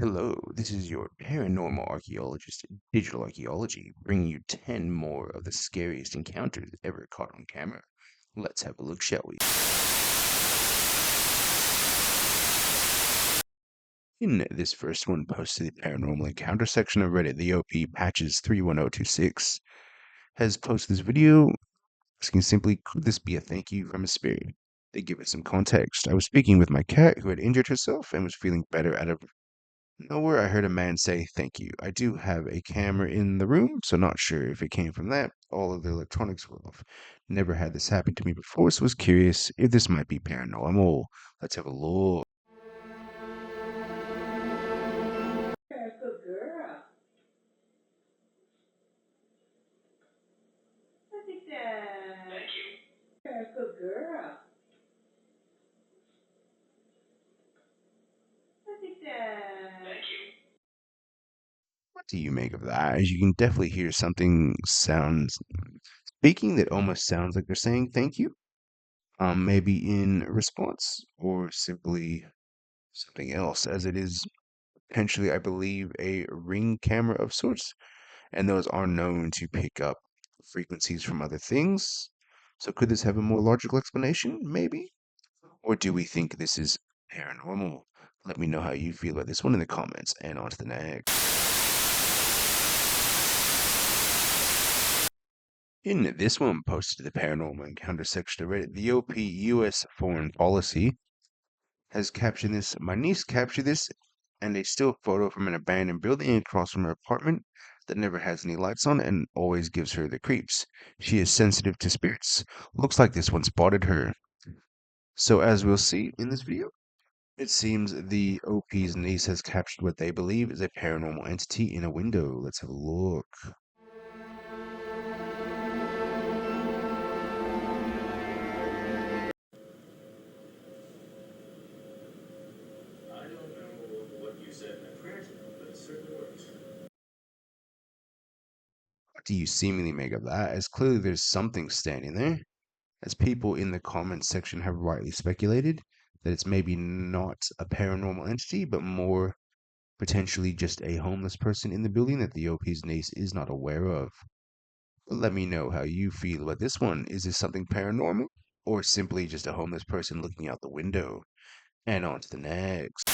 Hello, this is your paranormal archaeologist, Digital Archaeology, bringing you 10 more of the scariest encounters ever caught on camera. Let's have a look, shall we? In this first one, posted to the paranormal encounter section of Reddit, the OP Patches 31026 has posted this video asking simply, could this be a thank you from a spirit? They give us some context. I was speaking with my cat who had injured herself and was feeling better out of nowhere. I heard a man say, "Thank you." I do have a camera in the room, so not sure if it came from that. All of the electronics were off. Never had this happen to me before, so was curious if this might be paranormal. Let's have a look. Good girl. Look at that. Thank you. Good girl. Look at that. Thank you. What do you make of that? As you can definitely hear something sounds speaking that almost sounds like they're saying thank you. Maybe in response or simply something else, as it is potentially, I believe, a ring camera of sorts, and those are known to pick up frequencies from other things. So could this have a more logical explanation? Maybe. Or do we think this is paranormal? Let me know how you feel about this one in the comments, and on to the next. In this one, posted to the paranormal encounter section of Reddit, the OP US foreign policy has captioned this. My niece captured this and a still photo from an abandoned building across from her apartment that never has any lights on and always gives her the creeps. She is sensitive to spirits. Looks like this one spotted her. So as we'll see in this video, it seems the OP's niece has captured what they believe is a paranormal entity in a window. Let's have a look. I don't know what you said in that prayer to, but it certainly works. What do you seemingly make of that? As clearly there's something standing there. As people in the comments section have rightly speculated, that it's maybe not a paranormal entity, but more potentially just a homeless person in the building that the OP's niece is not aware of. Let me know how you feel about this one. Is this something paranormal, or simply just a homeless person looking out the window? And on to the next.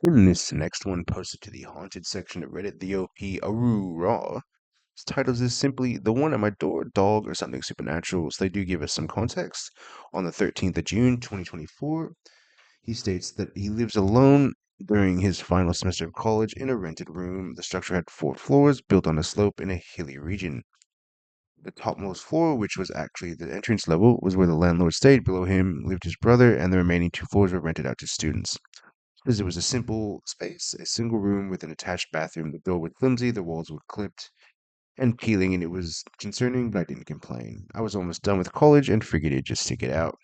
In this next one, posted to the haunted section of Reddit, the OP Aru Raw titles is simply "The One at My Door, Dog," or something supernatural. So they do give us some context. On the 13th of June, 2024, he states that he lives alone during his final semester of college in a rented room. The structure had 4 floors built on a slope in a hilly region. The topmost floor, which was actually the entrance level, was where the landlord stayed. Below him lived his brother, and the remaining 2 floors were rented out to students. Because it was a simple space, a single room with an attached bathroom. The door was flimsy, the walls were clipped and peeling, and it was concerning, but I didn't complain. I was almost done with college and figured it'd just stick it out.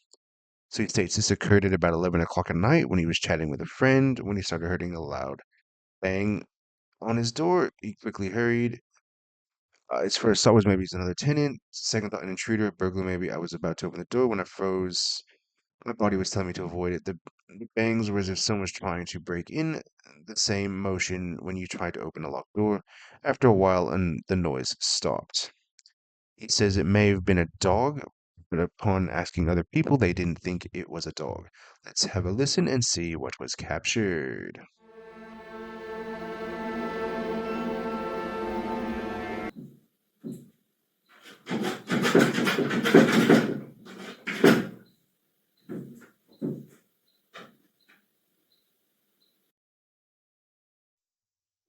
So he states this occurred at about 11 o'clock at night when he was chatting with a friend when he started hearing a loud bang on his door. He quickly hurried. His first thought was maybe it's another tenant. Second thought, an intruder, a burglar maybe. I was about to open the door when I froze. My body was telling me to avoid it. The bangs were as if someone was trying to break in. The same motion when you try to open a locked door. After a while, and the noise stopped. He says it may have been a dog, but upon asking other people, they didn't think it was a dog. Let's have a listen and see what was captured.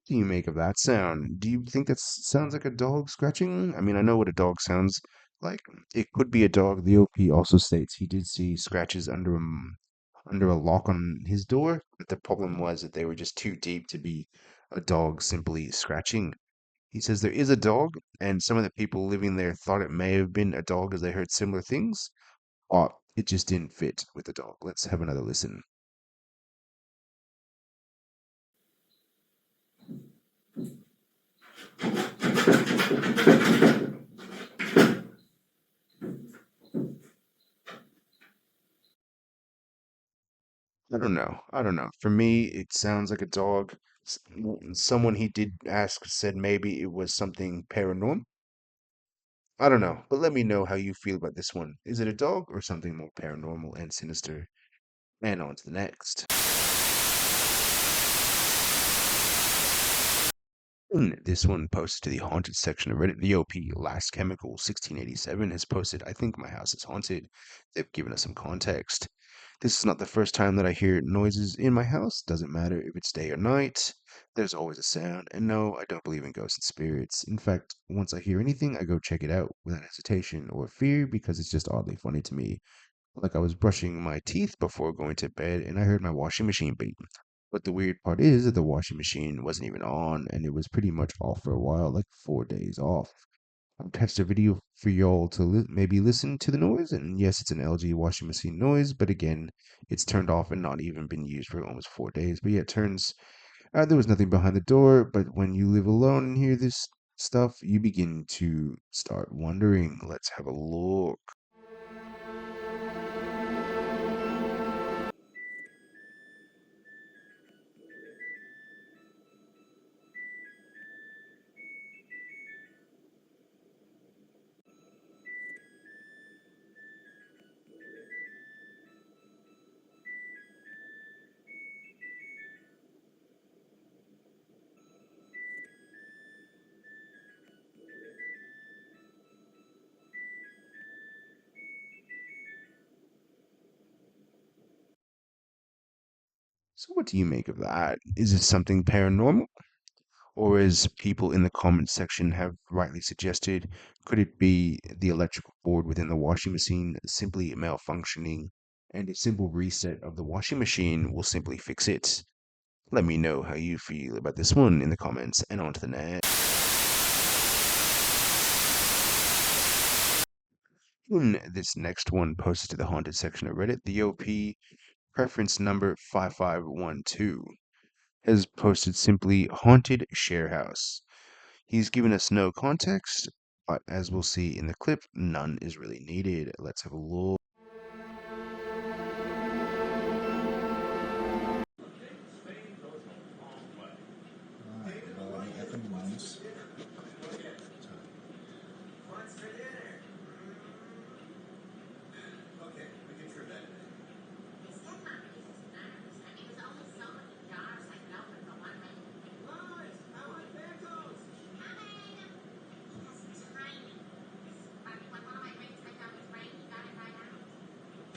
What do you make of that sound? Do you think that sounds like a dog scratching? I mean, I know what a dog sounds like. It could be a dog. The OP also states he did see scratches under a lock on his door, but the problem was that they were just too deep to be a dog simply scratching. He says there is a dog, and some of the people living there thought it may have been a dog as they heard similar things, but it just didn't fit with the dog. Let's have another listen. I don't know. I don't know. For me, it sounds like a dog. Someone he did ask said maybe it was something paranormal. I don't know, but let me know how you feel about this one. Is it a dog or something more paranormal and sinister? And on to the next. This one posted to the haunted section of Reddit. VOP Last Chemical 1687 has posted, I think my house is haunted. They've given us some context. This is not the first time that I hear noises in my house. Doesn't matter if it's day or night. There's always a sound. And no, I don't believe in ghosts and spirits. In fact, once I hear anything, I go check it out without hesitation or fear because it's just oddly funny to me. Like I was brushing my teeth before going to bed and I heard my washing machine beep. But the weird part is that the washing machine wasn't even on and it was pretty much off for a while, like 4 days off. I've attached a video for y'all to maybe listen to the noise. And yes, it's an LG washing machine noise, but again, it's turned off and not even been used for almost 4 days. But yeah, it turns out there was nothing behind the door. But when you live alone and hear this stuff, you begin to start wondering. Let's have a look. So, what do you make of that? Is it something paranormal? Or, as people in the comments section have rightly suggested, could it be the electrical board within the washing machine simply malfunctioning and a simple reset of the washing machine will simply fix it? Let me know how you feel about this one in the comments and on to the next. In this next one posted to the haunted section of Reddit, the OP preference number 5512 has posted simply haunted share house. He's given us no context, but as we'll see in the clip, none is really needed. Let's have a look.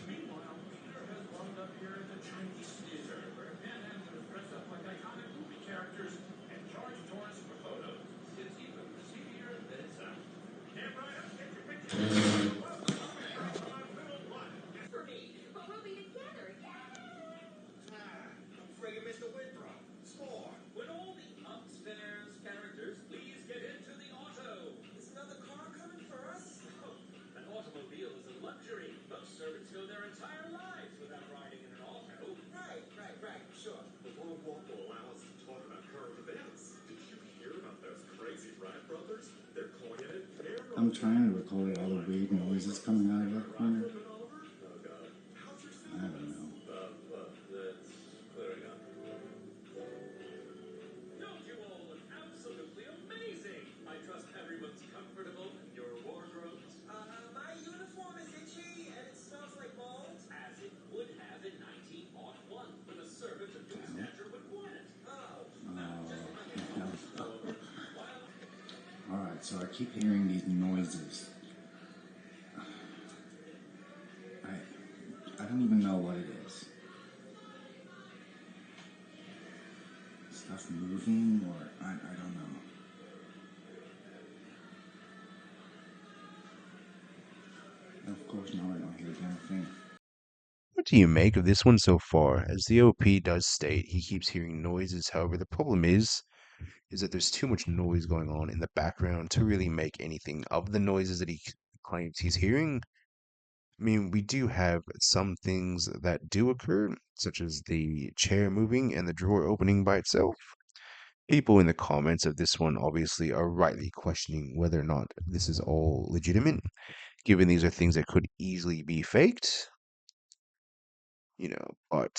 Meanwhile, Peter has wound up here at the Chinese theater, where panhandlers are dressed up like iconic movie characters and charge tourists for photos. It's even seedier than it sounds. Camera, get your picture. For me, but we'll be together. I'm afraid you missed the Winthrop. Score. Would all the upstairs characters please get into the auto? Is another car coming for us? Oh, an automobile is a luxury. Most servants go their entire lives without riding in an auto. Right, sure. The boardwalk will allow us to talk about current events. Did you hear about those crazy Wright brothers? They're calling it paranormal. I'm trying to record all the weird noises coming out of that corner. Oh, God. How's your I don't know. That's clearing up. Don't you all look absolutely amazing? I trust everyone's comfortable in your wardrobes. My uniform is itchy and it smells like mold. As it would have in 1901 when a servant of due stature would want it. Alright, so I keep hearing these noises. I don't even know what it is. Stuff moving, or I don't know. And of course, now I don't hear a damn thing. What do you make of this one so far? As the OP does state, he keeps hearing noises. However, the problem is that there's too much noise going on in the background to really make anything of the noises that he claims he's hearing. I mean, we do have some things that do occur, such as the chair moving and the drawer opening by itself. People in the comments of this one obviously are rightly questioning whether or not this is all legitimate, given these are things that could easily be faked. but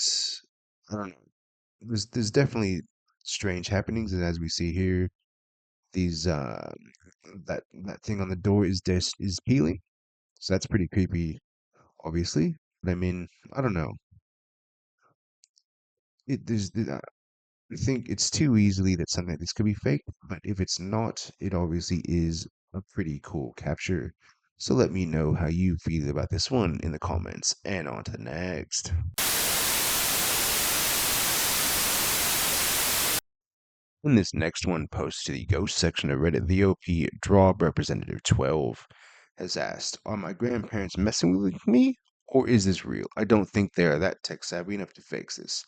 I don't know. There's definitely strange happenings, and as we see here, these that thing on the door is peeling, so that's pretty creepy, obviously. But I mean, I don't know. I think it's too easily that something like this could be fake, but if it's not, it obviously is a pretty cool capture. So let me know how you feel about this one in the comments, and on to the next. In this next one, posted to the ghost section of Reddit, the OP Draw Representative 12 has asked, are my grandparents messing with me, or is this real? I don't think they are that tech savvy enough to fix this.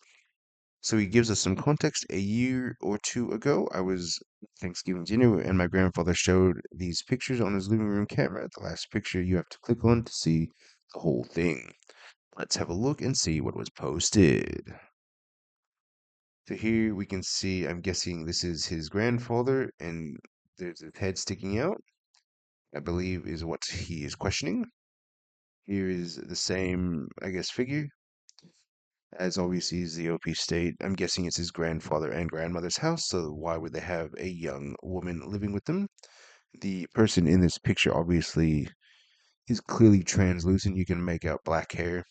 So he gives us some context. A year or two ago, I was at Thanksgiving dinner, and my grandfather showed these pictures on his living room camera. The last picture you have to click on to see the whole thing. Let's have a look and see what was posted. So here we can see, I'm guessing this is his grandfather, and there's his head sticking out, I believe is what he is questioning. Here is the same, I guess, figure as obviously is the OP state. I'm guessing it's his grandfather and grandmother's house, so why would they have a young woman living with them? The person in this picture obviously is clearly translucent. You can make out black hair.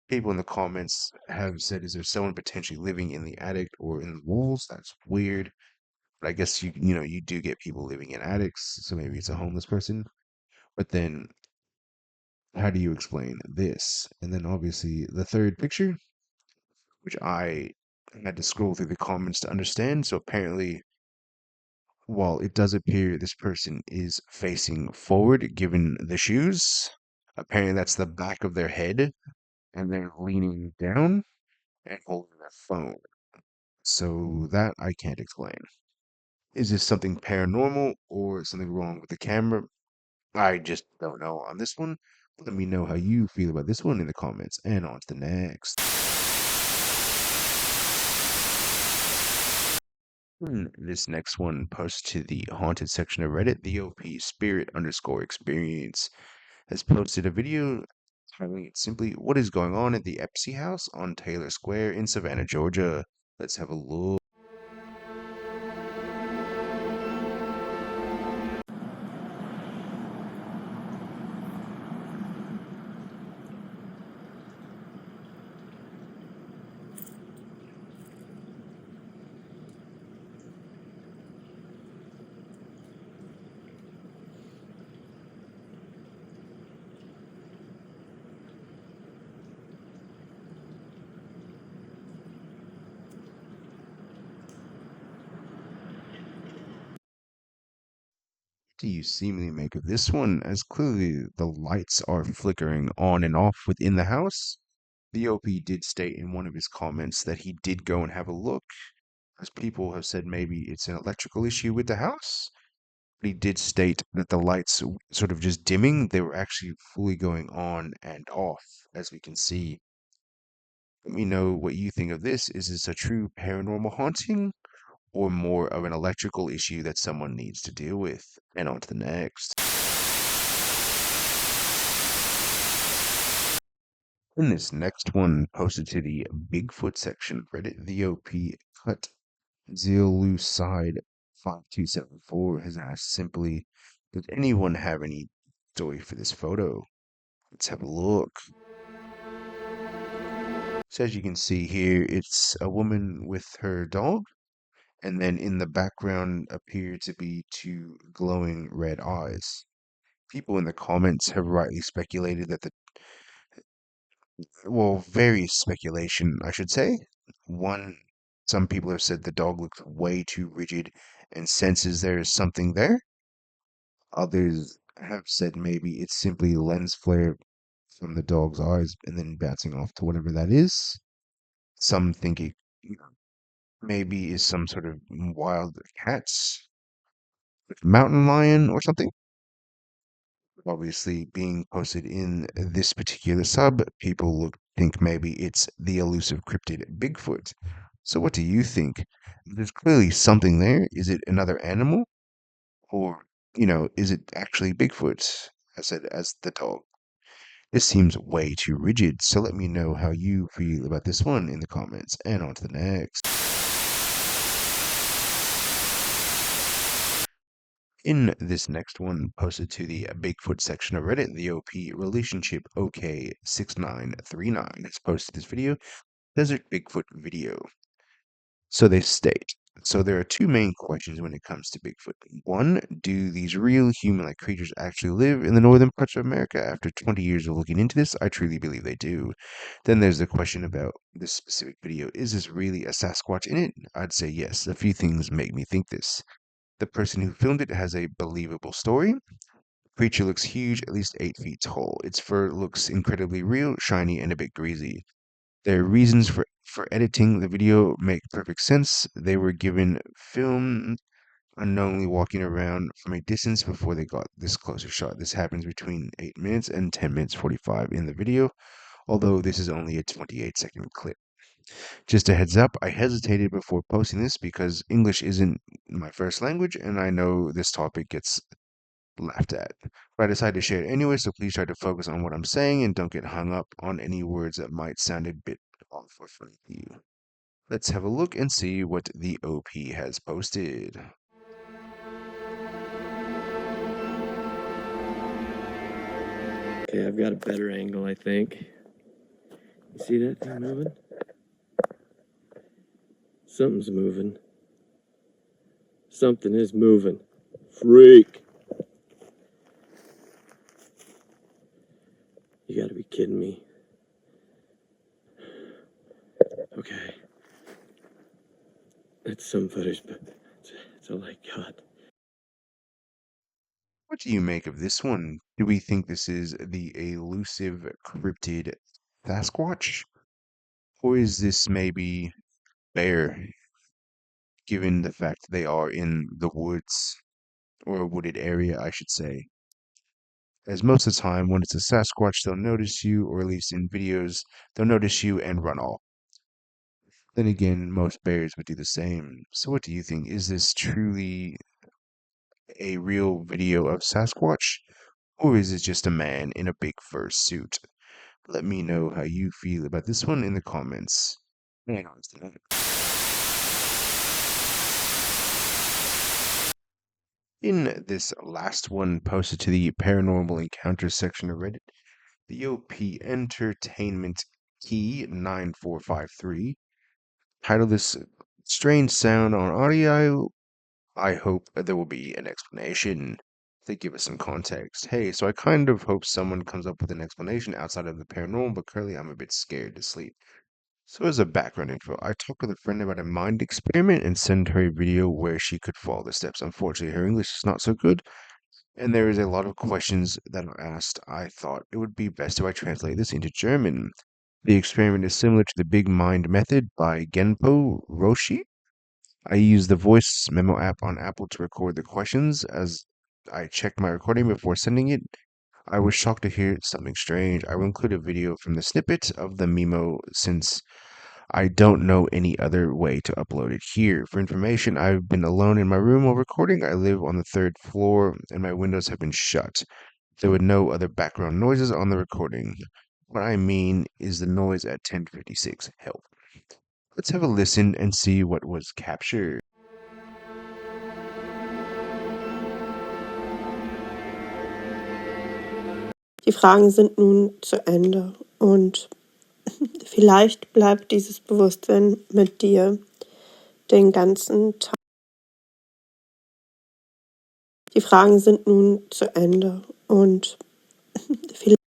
People in the comments have said, is there someone potentially living in the attic or in the walls? That's weird. But I guess you do get people living in attics, so maybe it's a homeless person. But then how do you explain this? And then obviously the third picture, which I had to scroll through the comments to understand. So apparently, while it does appear this person is facing forward, given the shoes, apparently that's the back of their head, and they're leaning down and holding their phone. So that I can't explain. Is this something paranormal or something wrong with the camera? I just don't know on this one. Let me know how you feel about this one in the comments, and on to the next. This next one posted to the haunted section of Reddit, the OP Spirit underscore experience has posted a video titling it simply, what is going on at the Epsy house on Taylor Square in Savannah, Georgia? Let's have a look. Do you seemingly make of this one, as clearly the lights are flickering on and off within the house? The OP did state in one of his comments that he did go and have a look, as people have said maybe it's an electrical issue with the house. But he did state that the lights sort of just dimming, they were actually fully going on and off, as we can see. Let me know what you think of this. Is this a true paranormal haunting or more of an electrical issue that someone needs to deal with? And on to the next. In this next one, posted to the Bigfoot section of Reddit, the OP cut Zealuside 5274 has asked simply, does anyone have any story for this photo? Let's have a look. So as you can see here, it's a woman with her dog, and then in the background appear to be two glowing red eyes. People in the comments have rightly speculated that various speculation, I should say. One, some people have said the dog looks way too rigid and senses there is something there. Others have said maybe it's simply lens flare from the dog's eyes and then bouncing off to whatever that is. Some think it maybe is some sort of wild cat, mountain lion or something. Obviously, being posted in this particular sub, people think maybe it's the elusive cryptid Bigfoot. So, what do you think? There's clearly something there. Is it another animal? Or, is it actually Bigfoot, as said, as the dog? This seems way too rigid, so let me know how you feel about this one in the comments. And on to the next. In this next one, posted to the Bigfoot section of Reddit, the OP relationship OK6939 has posted this video, Desert Bigfoot video. So they state. So there are two main questions when it comes to Bigfoot. One, do these real human-like creatures actually live in the northern parts of America? After 20 years of looking into this, I truly believe they do. Then there's the question about this specific video. Is this really a Sasquatch in it? I'd say yes. A few things make me think this. The person who filmed it has a believable story. The creature looks huge, at least 8 feet tall. Its fur looks incredibly real, shiny, and a bit greasy. Their reasons for editing the video make perfect sense. They were given film unknowingly walking around from a distance before they got this closer shot. This happens between 8 minutes and 10 minutes 45 in the video, although this is only a 28-second clip. Just a heads up, I hesitated before posting this because English isn't my first language and I know this topic gets laughed at. But I decided to share it anyway, so please try to focus on what I'm saying and don't get hung up on any words that might sound a bit off or funny to you. Let's have a look and see what the OP has posted. Okay, I've got a better angle, I think. You see that thing moving? Something's moving. Something is moving. Freak! You gotta be kidding me. Okay. That's some footage, but that's all I got. What do you make of this one? Do we think this is the elusive cryptid Sasquatch? Or is this maybe bear, given the fact they are in the woods, or a wooded area, I should say? As most of the time, when it's a Sasquatch, they'll notice you, or at least in videos, they'll notice you and run off. Then again, most bears would do the same. So what do you think? Is this truly a real video of Sasquatch? Or is it just a man in a big fur suit? Let me know how you feel about this one in the comments. And on to the next. In this last one posted to the paranormal encounters section of Reddit, the OP Entertainment Key 9453 titled this strange sound on audio. I hope there will be an explanation to give us some context. Hey, so I kind of hope someone comes up with an explanation outside of the paranormal, but currently I'm a bit scared to sleep. So as a background info, I talked with a friend about a mind experiment and sent her a video where she could follow the steps. Unfortunately, her English is not so good, and there is a lot of questions that are asked. I thought it would be best if I translate this into German. The experiment is similar to the Big Mind method by Genpo Roshi. I use the voice memo app on Apple to record the questions. As I checked my recording before sending it, I was shocked to hear something strange. I will include a video from the snippet of the memo since I don't know any other way to upload it here. For information, I've been alone in my room while recording. I live on the third floor and my windows have been shut. There were no other background noises on the recording. What I mean is the noise at 10:56 help. Let's have a listen and see what was captured. Die Fragen sind nun zu Ende und vielleicht bleibt dieses Bewusstsein mit dir den ganzen Tag. Die Fragen sind nun zu Ende und vielleicht.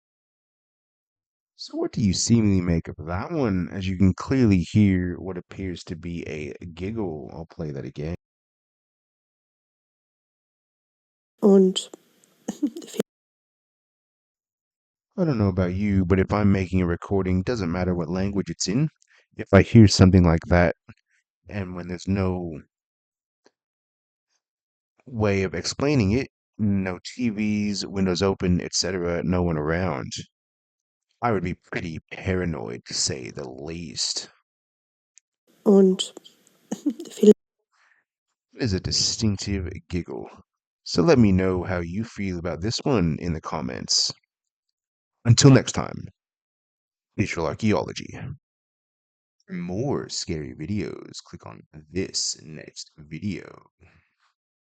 So, what do you seemingly make of that one? As you can clearly hear what appears to be a giggle. I'll play that again. Und I don't know about you, but if I'm making a recording, doesn't matter what language it's in, if I hear something like that, and when there's no way of explaining it, no TVs, windows open, etc., no one around, I would be pretty paranoid to say the least. und vielleicht. It is a distinctive giggle. So let me know how you feel about this one in the comments. Until next time, digital archaeology. For more scary videos, click on this next video.